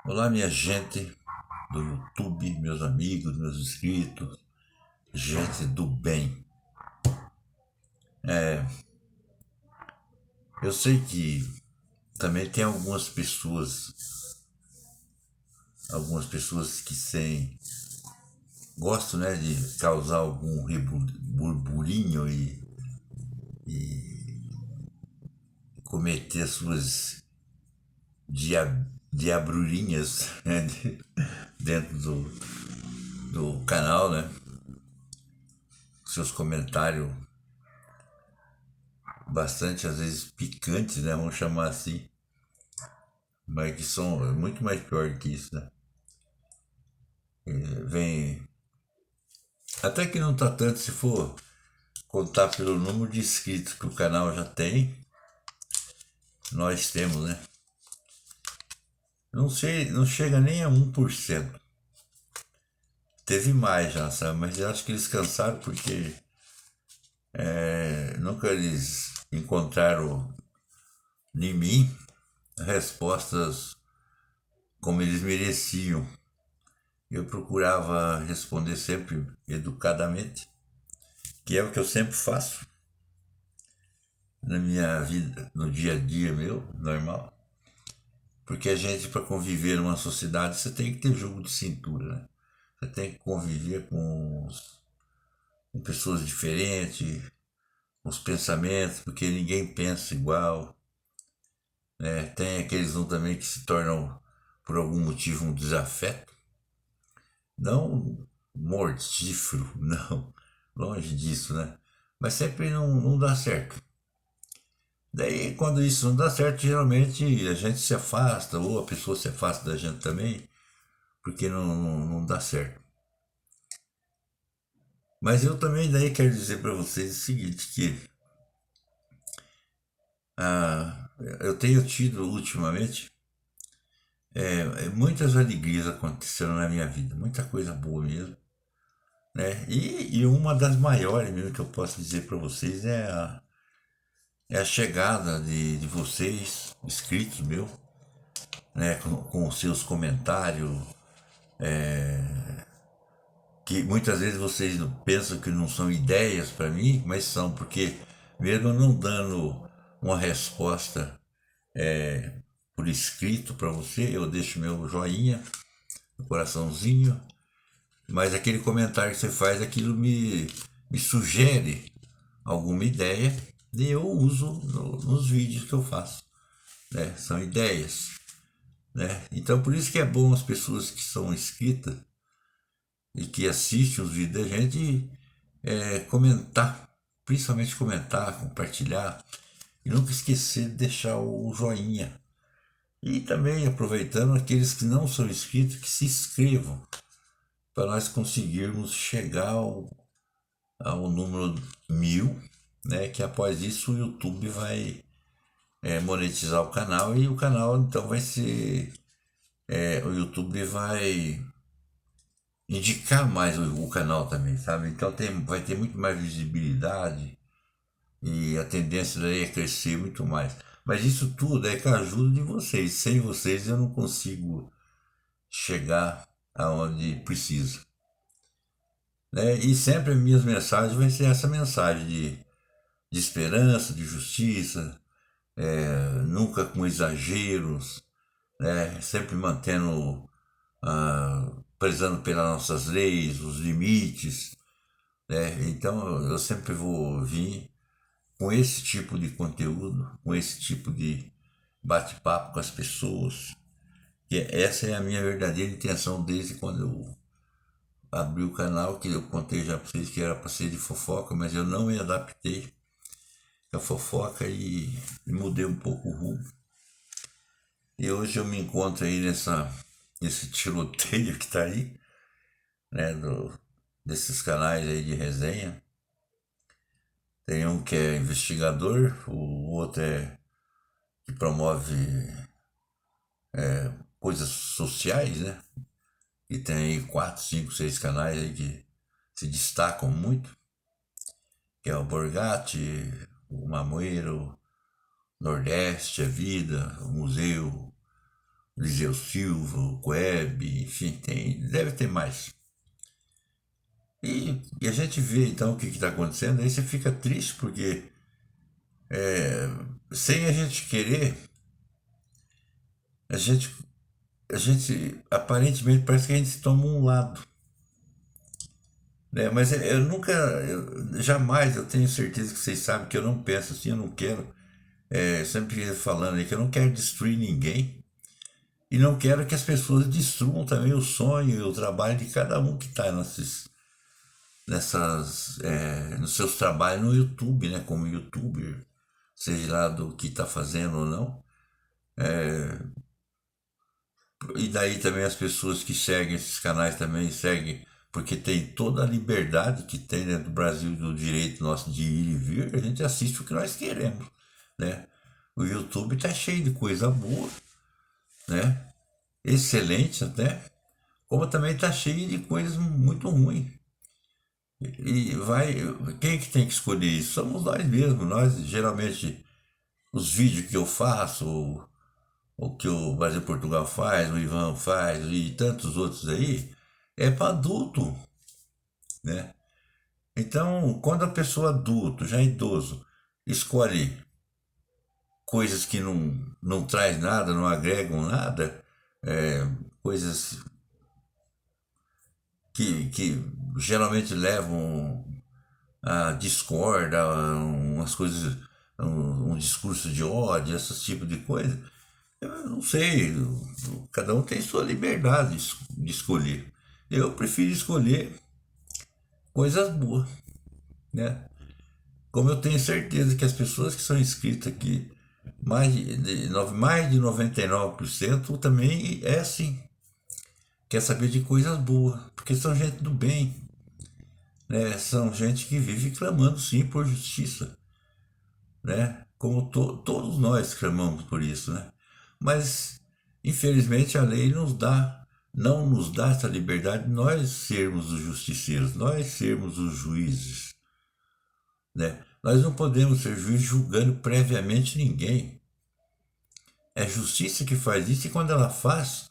Olá, minha gente do YouTube, meus amigos, meus inscritos, gente do bem. Eu sei que também tem algumas pessoas que gostam, né, de causar algum burburinho e cometer suas diabrurinhas, né, dentro do canal, né? Seus comentários bastante, às vezes, picantes, né? Vamos chamar assim. Mas que são muito mais pior que isso, né? Vem. Até que não tá tanto se for contar pelo número de inscritos que o canal já tem. Nós temos, né? Não sei, não chega nem a 1%. Teve mais já, sabe? Mas eu acho que eles cansaram porque nunca eles encontraram em mim respostas como eles mereciam. Eu procurava responder sempre educadamente, que é o que eu sempre faço na minha vida, no dia a dia meu, normal. Porque a gente, para conviver numa sociedade, você tem que ter jogo de cintura, né? Você tem que conviver com pessoas diferentes, com os pensamentos, porque ninguém pensa igual, né? Tem aqueles um também que se tornam, por algum motivo, um desafeto. Não mortífero, não, longe disso, né? Mas sempre não dá certo. Daí, quando isso não dá certo, geralmente a gente se afasta, ou a pessoa se afasta da gente também, porque não dá certo. Mas eu também daí quero dizer para vocês o seguinte, que eu tenho tido ultimamente muitas alegrias aconteceram na minha vida, muita coisa boa mesmo, né? E uma das maiores mesmo que eu posso dizer para vocês é a chegada de vocês, inscritos meu, né? Com os seus comentários, que muitas vezes vocês pensam que não são ideias para mim, mas são, porque mesmo não dando uma resposta por escrito para você, eu deixo meu joinha, meu coraçãozinho, mas aquele comentário que você faz, aquilo me sugere alguma ideia e eu uso nos vídeos que eu faço, né? São ideias, né? Então por isso que é bom as pessoas que são inscritas e que assistem os vídeos da gente comentar, principalmente comentar, compartilhar e nunca esquecer de deixar o joinha. E também aproveitando aqueles que não são inscritos, que se inscrevam para nós conseguirmos chegar ao número 1000, né? Que após isso o YouTube vai monetizar o canal e o canal então vai ser. O YouTube vai indicar mais o canal também, sabe? Então vai ter muito mais visibilidade e a tendência daí é crescer muito mais. Mas isso tudo é com a ajuda de vocês. Sem vocês eu não consigo chegar aonde precisa. Né? E sempre as minhas mensagens vai ser essa mensagem de esperança, de justiça, nunca com exageros, né? Sempre mantendo, prezando pelas nossas leis, os limites. Né? Então eu sempre vou vir com esse tipo de conteúdo, com esse tipo de bate-papo com as pessoas. E essa é a minha verdadeira intenção desde quando eu abri o canal, que eu contei já para vocês que era para ser de fofoca, mas eu não me adaptei à fofoca e mudei um pouco o rumo. E hoje eu me encontro aí nesse tiroteio que está aí, né, desses canais aí de resenha. Tem um que é investigador, o outro que promove coisas sociais, né? E tem aí 4, 5, 6 canais aí que se destacam muito, que é o Borgatti, o Mamoeiro, Nordeste, a Vida, o Museu, Liseu Silva, o Coeb, enfim, deve ter mais. E a gente vê então o que está acontecendo, aí você fica triste porque sem a gente querer, a gente, a gente aparentemente parece que a gente toma um lado. Né? Mas eu nunca, jamais, eu tenho certeza que vocês sabem que eu não penso assim, eu não quero, sempre falando aí que eu não quero destruir ninguém e não quero que as pessoas destruam também o sonho e o trabalho de cada um que está nos seus trabalhos no YouTube, né? Como youtuber, seja lá do que está fazendo ou não. E daí também as pessoas que seguem esses canais também seguem, porque tem toda a liberdade que tem dentro do Brasil do direito nosso de ir e vir, a gente assiste o que nós queremos, né? O YouTube tá cheio de coisa boa, né? Excelente até, como também tá cheio de coisas muito ruins. E vai, quem é que tem que escolher isso? Somos nós mesmos, nós geralmente os vídeos que eu faço, o que o Brasil Portugal faz, o Ivan faz e tantos outros aí, é para adulto, né? Então, quando a pessoa adulto, já idoso, escolhe coisas que não traz nada, não agregam nada, coisas que geralmente levam a discórdia, a umas coisas, um discurso de ódio, esse tipo de coisa, eu não sei, cada um tem sua liberdade de escolher. Eu prefiro escolher coisas boas, né? Como eu tenho certeza que as pessoas que são inscritas aqui, mais de 99% também é assim. Quer saber de coisas boas, porque são gente do bem, né? São gente que vive clamando sim por justiça, né? Como todos nós clamamos por isso, né? Mas infelizmente a lei não nos dá essa liberdade de nós sermos os justiceiros, nós sermos os juízes, né? Nós não podemos ser juiz julgando previamente ninguém. É a justiça que faz isso e quando ela faz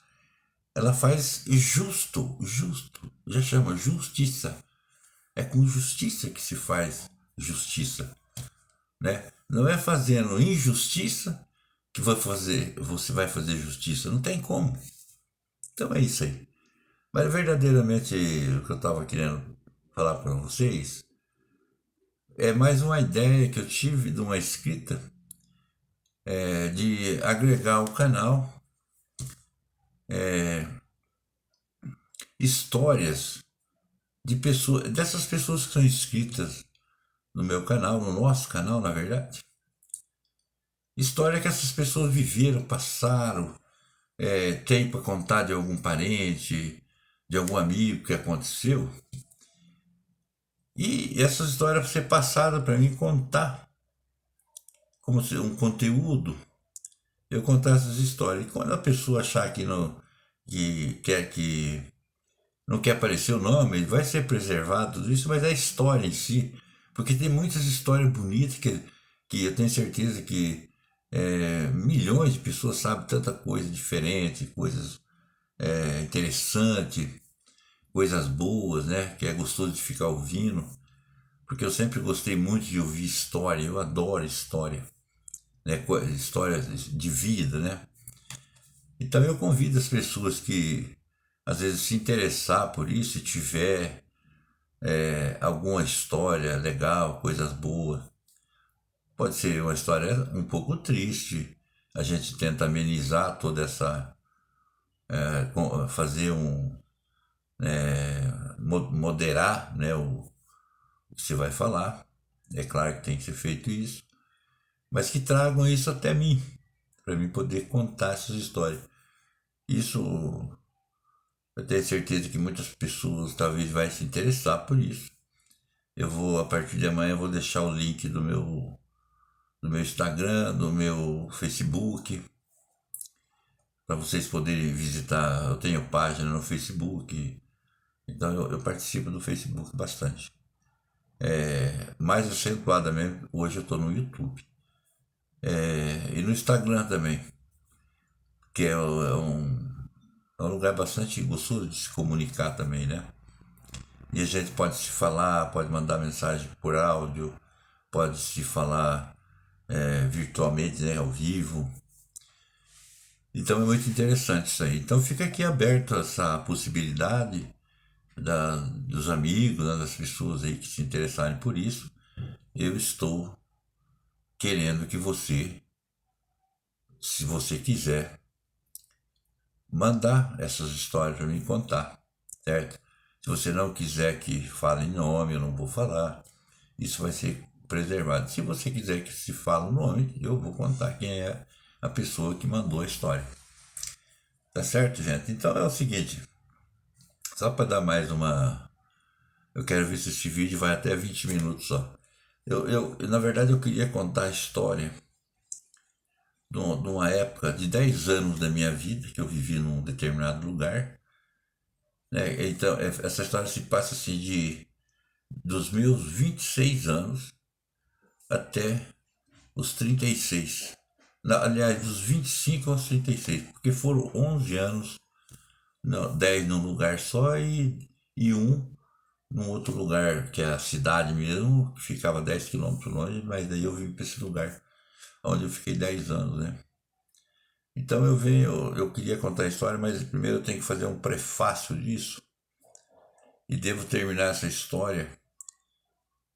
justo, justo. Já chama justiça. É com justiça que se faz justiça, né? Não é fazendo injustiça que você vai fazer justiça. Não tem como. Então é isso aí. Mas verdadeiramente o que eu estava querendo falar para vocês é mais uma ideia que eu tive de uma escrita de agregar ao canal histórias dessas pessoas que são inscritas no meu canal, no nosso canal, na verdade. História que essas pessoas viveram, passaram, tem para contar de algum parente, de algum amigo que aconteceu. E essas histórias ser passada para mim contar como um conteúdo, eu contar essas histórias. E quando a pessoa achar que não quer aparecer o nome, vai ser preservado tudo isso, mas é a história em si. Porque tem muitas histórias bonitas que eu tenho certeza que milhões de pessoas sabem tanta coisa diferente, coisas interessantes, coisas boas, né? Que é gostoso de ficar ouvindo. Porque eu sempre gostei muito de ouvir história, eu adoro história, né? História de vida, né? Então eu convido as pessoas que às vezes se interessar por isso e tiver alguma história legal, coisas boas. Pode ser uma história um pouco triste. A gente tenta amenizar toda essa. Fazer moderar, né, o que você vai falar. É claro que tem que ser feito isso. Mas que tragam isso até mim, para mim poder contar essas histórias. Isso eu tenho certeza que muitas pessoas talvez vai se interessar por isso. A partir de amanhã, eu vou deixar o link do meu Instagram, do meu Facebook, para vocês poderem visitar. Eu tenho página no Facebook, então eu participo do Facebook bastante. Mais acentuadamente, hoje eu estou no YouTube. E no Instagram também. que é um lugar bastante gostoso de se comunicar também, né? E a gente pode se falar, pode mandar mensagem por áudio, pode se falar virtualmente, né, ao vivo. Então é muito interessante isso aí. Então fica aqui aberto essa possibilidade dos amigos, né, das pessoas aí que se interessarem por isso. Eu estou querendo que você, se você quiser, mandar essas histórias para mim contar, certo? Se você não quiser que fale nome, eu não vou falar. Isso vai ser preservado. Se você quiser que se fale o nome, eu vou contar quem é a pessoa que mandou a história. Tá certo, gente? Então é o seguinte, só para dar mais uma. Eu quero ver se este vídeo vai até 20 minutos só. Na verdade, eu queria contar a história de uma época de 10 anos da minha vida que eu vivi num determinado lugar. Né? Então, essa história se passa assim dos meus 26 anos até os 36. Aliás, dos 25 aos 36, porque foram 11 anos, não, 10 num lugar só e um num outro lugar, que é a cidade mesmo, que ficava 10 quilômetros longe, mas daí eu vim para esse lugar, onde eu fiquei 10 anos, né? Então eu queria contar a história, mas primeiro eu tenho que fazer um prefácio disso, e devo terminar essa história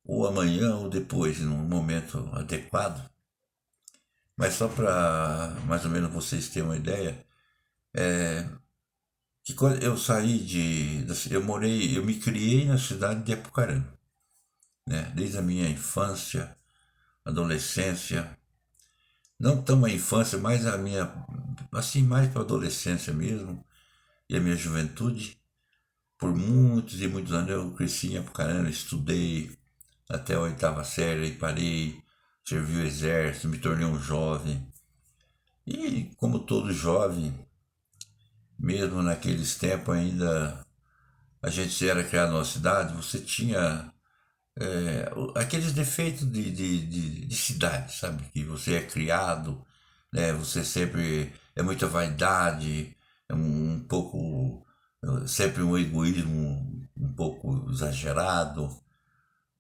ou amanhã ou depois, num momento adequado. Mas só para mais ou menos vocês terem uma ideia, que quando eu saí eu me criei na cidade de Apucarana, né? Desde a minha infância, adolescência, não tão a infância, mas a minha, assim, mais para a adolescência mesmo, e a minha juventude. Por muitos e muitos anos eu cresci em Apucarana, estudei até a oitava série, parei, servi o exército, me tornei um jovem. E como todo jovem, mesmo naqueles tempos ainda, a gente era criado numa cidade, você tinha aqueles defeitos de cidade, sabe? Que você é criado, né? Você sempre é muita vaidade, é um pouco, sempre um egoísmo um pouco exagerado,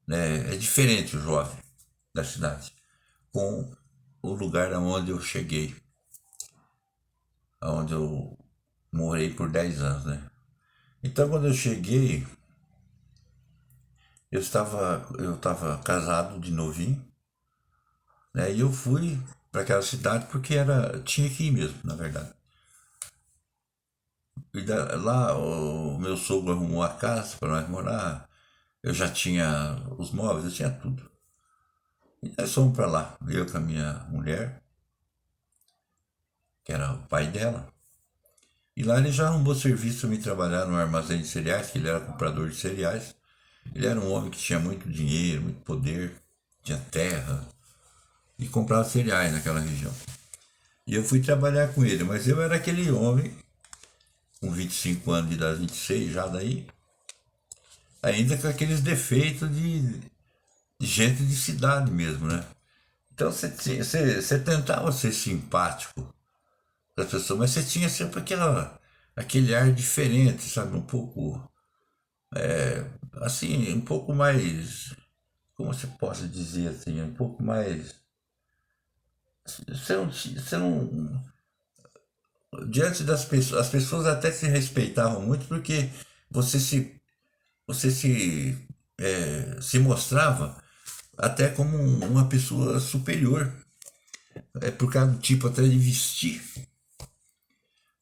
né? É diferente o jovem da cidade com o lugar aonde eu cheguei, aonde eu morei por 10 anos, né? Então quando eu cheguei, eu estava casado de novinho, né? E eu fui para aquela cidade porque tinha que ir mesmo, na verdade. Lá o meu sogro arrumou a casa para nós morar. Eu já tinha os móveis, eu tinha tudo. E nós fomos para lá, eu com a minha mulher, que era o pai dela. E lá ele já arrumou serviço para me trabalhar no armazém de cereais, que ele era comprador de cereais. Ele era um homem que tinha muito dinheiro, muito poder, tinha terra e comprava cereais naquela região. E eu fui trabalhar com ele, mas eu era aquele homem, com 25 anos de idade, 26 já daí, ainda com aqueles defeitos de gente de cidade mesmo, né? Então você tentava ser simpático das pessoas, mas você tinha sempre aquele ar diferente, sabe? Um pouco, assim, um pouco mais, como você possa dizer assim, um pouco mais. Você não, diante das pessoas, as pessoas até se respeitavam muito porque você se, você se mostrava até como uma pessoa superior, por causa do tipo até de vestir,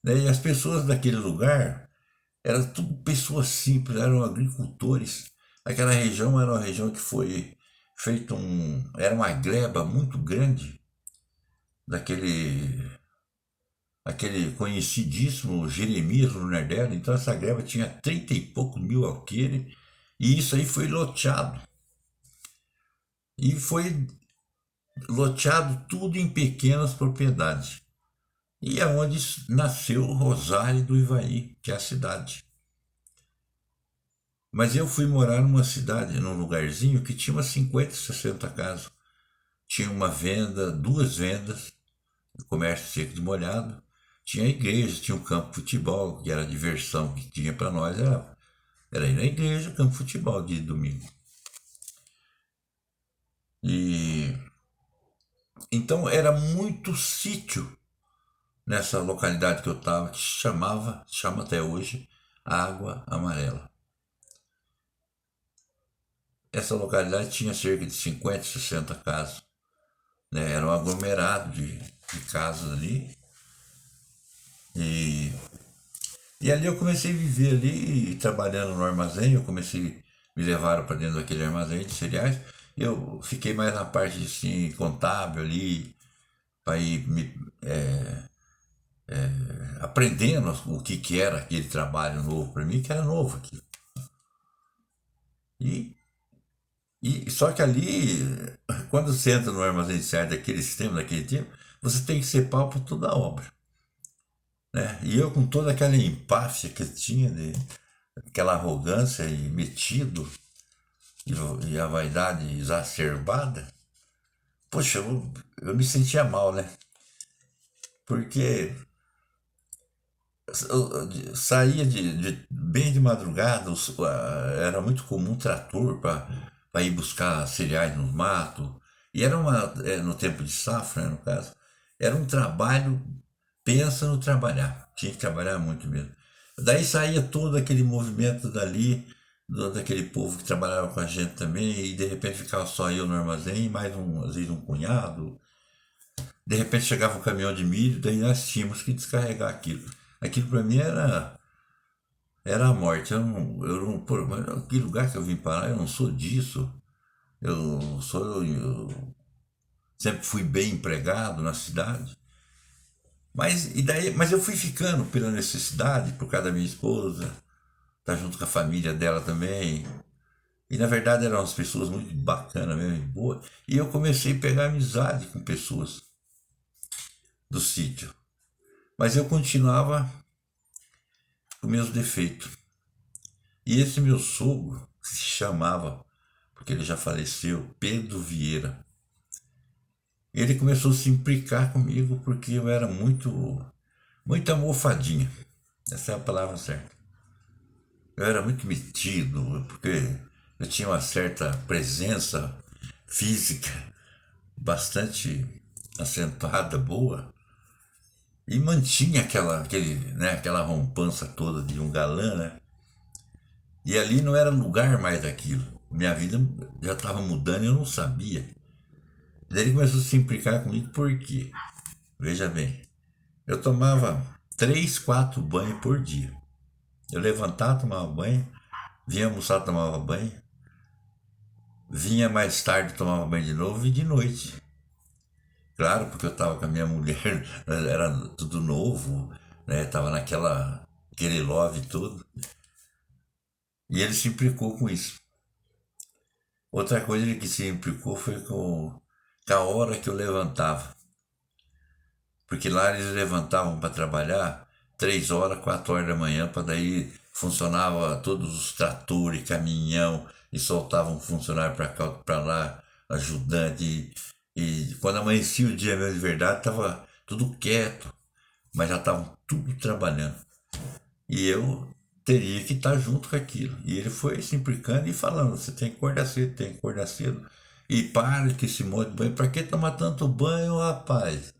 né? E as pessoas daquele lugar eram tudo pessoas simples, eram agricultores. Aquela região era uma região que foi feito era uma gleba muito grande daquele aquele conhecidíssimo Jeremias Lunardelli. Então essa greva tinha 30 e poucos mil alqueires e isso aí foi loteado. E foi loteado tudo em pequenas propriedades. E é onde nasceu Rosário do Ivaí, que é a cidade. Mas eu fui morar numa cidade, num lugarzinho que tinha umas 50, 60 casas. Tinha uma venda, duas vendas, comércio seco de molhado, tinha a igreja, tinha um campo de futebol, que era a diversão que tinha para nós, era ir na igreja, campo de futebol de domingo. E então era muito sítio nessa localidade que eu estava, que chama até hoje Água Amarela. Essa localidade tinha cerca de 50, 60 casas, né? Era um aglomerado de casas ali. E ali eu comecei a viver ali, trabalhando no armazém, me levaram para dentro daquele armazém de cereais. Eu fiquei mais na parte assim, contábil ali, para ir aprendendo o que era aquele trabalho novo para mim, que era novo aqui. E, só que ali, quando você entra no armazém de cereais daquele sistema, daquele tipo, você tem que ser pau para toda a obra. Né? E eu com toda aquela empáfia que eu tinha, aquela arrogância e metido, e a vaidade exacerbada, poxa, eu me sentia mal, né? Porque eu saía bem de madrugada, era muito comum trator para ir buscar cereais no mato. E era no tempo de safra, né, no caso, era um trabalho, pensa no trabalhar, tinha que trabalhar muito mesmo. Daí saía todo aquele movimento dali, daquele povo que trabalhava com a gente também, e de repente ficava só eu no armazém, mais às vezes um cunhado. De repente chegava um caminhão de milho, daí nós tínhamos que descarregar aquilo. Aquilo para mim era a morte. Pô, mas que lugar que eu vim parar? Eu não sou disso. Eu sempre fui bem empregado na cidade. Mas eu fui ficando pela necessidade, por causa da minha esposa, estar junto com a família dela também. E na verdade eram umas pessoas muito bacanas mesmo, e boas. E eu comecei a pegar amizade com pessoas do sítio. Mas eu continuava com meus defeitos. E esse meu sogro, que se chamava, porque ele já faleceu, Pedro Vieira, ele começou a se implicar comigo porque eu era muita mofadinha. Essa é a palavra certa. Eu era muito metido, porque eu tinha uma certa presença física bastante acentuada, boa, e mantinha aquela rompança toda de um galã, né? E ali não era lugar mais daquilo. Minha vida já estava mudando e eu não sabia. Daí ele começou a se implicar comigo por quê? Veja bem, eu tomava 3, 4 banhos por dia. Eu levantava, tomava banho, vinha almoçar, tomava banho, vinha mais tarde, tomava banho de novo e de noite. Claro, porque eu estava com a minha mulher, era tudo novo, né? Tava aquele love todo. E ele se implicou com isso. Outra coisa que se implicou foi com a hora que eu levantava. Porque lá eles levantavam para trabalhar 3 horas, 4 horas da manhã, para daí funcionava todos os tratores, caminhão, e soltavam funcionário para cá, para lá, ajudante. E quando amanhecia o dia mesmo de verdade, estava tudo quieto, mas já estavam tudo trabalhando. E eu teria que estar junto com aquilo. E ele foi se implicando e falando: você tem que acordar cedo, tem que acordar cedo. E para que esse monte de banho, para que tomar tanto banho, rapaz?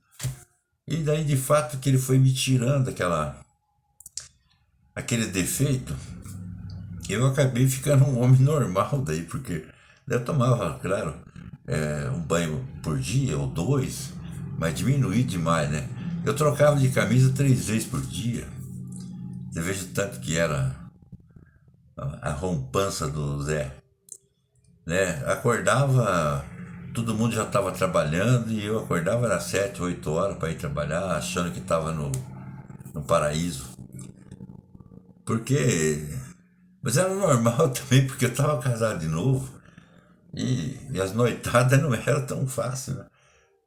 E daí, de fato, que ele foi me tirando aquele defeito, eu acabei ficando um homem normal daí, porque eu tomava, claro, um banho por dia ou dois, mas diminuí demais, né? Eu trocava de camisa 3 vezes por dia. Você veja o tanto que era a rompança do Zé, né? Acordava, todo mundo já estava trabalhando e eu acordava às 7, 8 horas para ir trabalhar, achando que estava no paraíso. Porque. Mas era normal também, porque eu estava casado de novo e as noitadas não era tão fácil, né?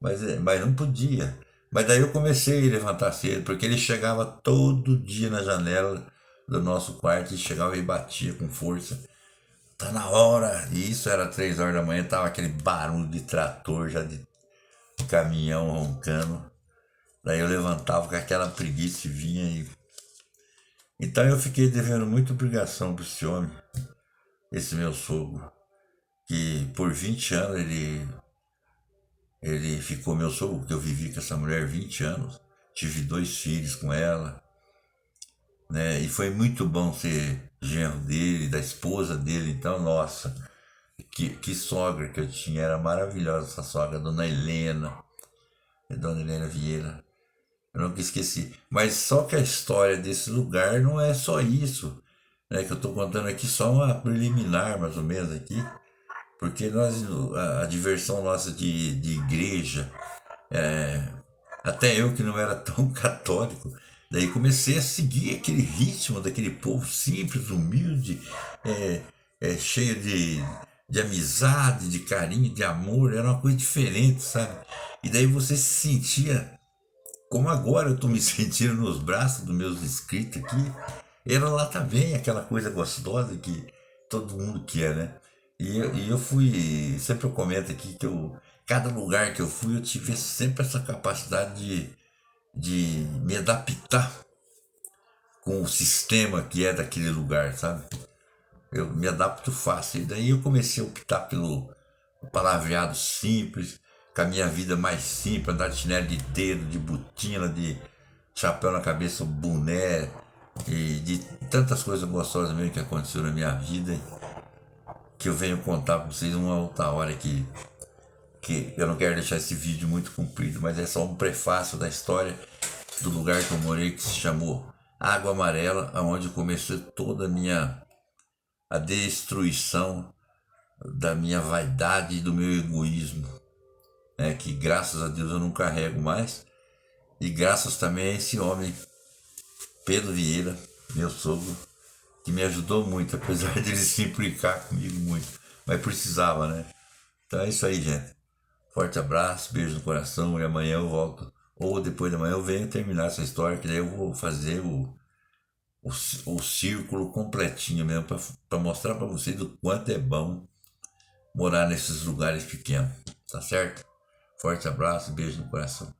Mas não podia. Mas daí eu comecei a levantar cedo, porque ele chegava todo dia na janela do nosso quarto e chegava e batia com força. Tá na hora! E isso era 3 horas da manhã, tava aquele barulho de trator, já de caminhão roncando. Daí eu levantava com aquela preguiça e vinha e... Então eu fiquei devendo muita obrigação para esse homem, esse meu sogro, que por 20 anos ele ficou meu sogro, porque eu vivi com essa mulher 20 anos, tive 2 filhos com ela, né? E foi muito bom ser genro dele, da esposa dele, então, nossa, que sogra que eu tinha, era maravilhosa essa sogra, Dona Helena Vieira. Eu nunca esqueci. Mas só que a história desse lugar não é só isso, né? Que eu estou contando aqui só uma preliminar, mais ou menos, aqui. Porque a diversão nossa de igreja, até eu que não era tão católico, daí comecei a seguir aquele ritmo daquele povo simples, humilde, cheio de amizade, de carinho, de amor, era uma coisa diferente, sabe? E daí você se sentia como agora eu estou me sentindo nos braços dos meus inscritos aqui, era lá também aquela coisa gostosa que todo mundo quer, né? E eu fui, sempre eu comento aqui que cada lugar que eu fui, eu tive sempre essa capacidade de me adaptar com o sistema que é daquele lugar, sabe? Eu me adapto fácil. E daí eu comecei a optar pelo palavreado simples, com a minha vida mais simples, andar de chinelo de dedo, de botina, de chapéu na cabeça, boné, e de tantas coisas gostosas mesmo que aconteceram na minha vida, que eu venho contar para vocês uma outra hora que eu não quero deixar esse vídeo muito comprido, mas é só um prefácio da história do lugar que eu morei, que se chamou Água Amarela, onde começou toda a destruição da minha vaidade e do meu egoísmo, né, que graças a Deus eu não carrego mais, e graças também a esse homem, Pedro Vieira, meu sogro, que me ajudou muito, apesar de ele se implicar comigo muito, mas precisava, né? Então é isso aí, gente. Forte abraço, beijo no coração, e amanhã eu volto, ou depois da manhã eu venho terminar essa história, que daí eu vou fazer o círculo completinho mesmo, para mostrar para vocês o quanto é bom morar nesses lugares pequenos, tá certo? Forte abraço, beijo no coração.